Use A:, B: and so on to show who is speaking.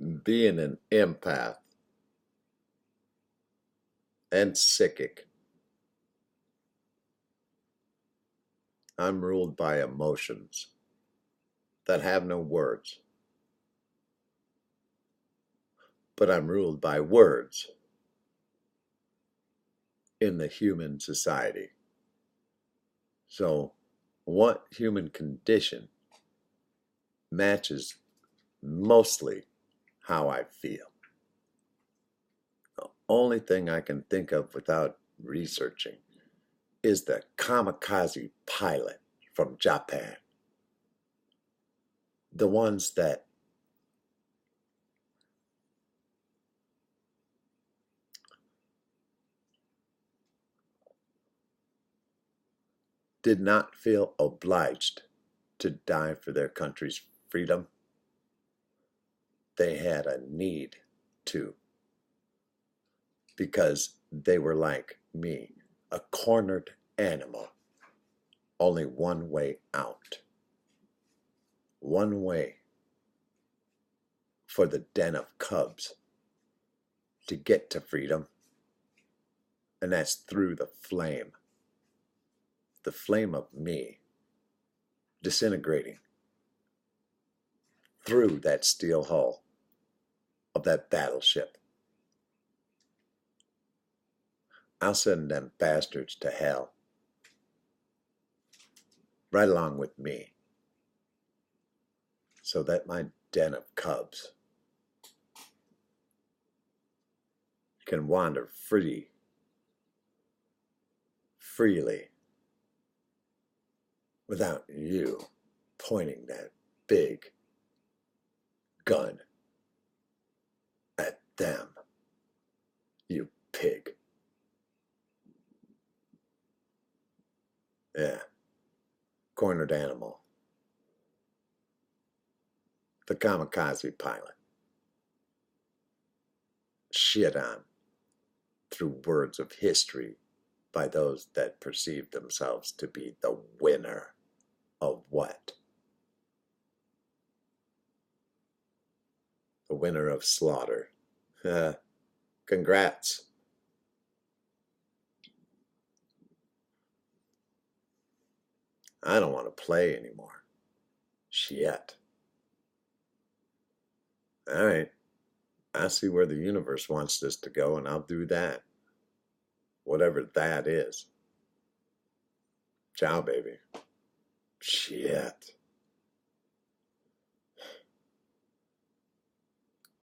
A: Being an empath and psychic, I'm ruled by emotions that have no words, but I'm ruled by words in the human society. So, what human condition matches mostly how I feel? The only thing I can think of without researching is the Kamakaze pilot from Japan. The ones that did not feel obliged to die for their country's freedom. They had a need to, because they were like me, a cornered animal. Only one way out. One way for the den of cubs to get to freedom, and that's through the flame of me disintegrating through that steel hull of that battleship. I'll send them bastards to hell right along with me, so that my den of cubs can wander freely, without you pointing that big gun at them, you pig. Yeah, cornered animal. The kamikaze pilot. Shit on through words of history by those that perceive themselves to be the winner of what? The winner of slaughter. Congrats. I don't want to play anymore. Shit. All right. I see where the universe wants this to go, and I'll do that. Whatever that is. Ciao, baby. Shit.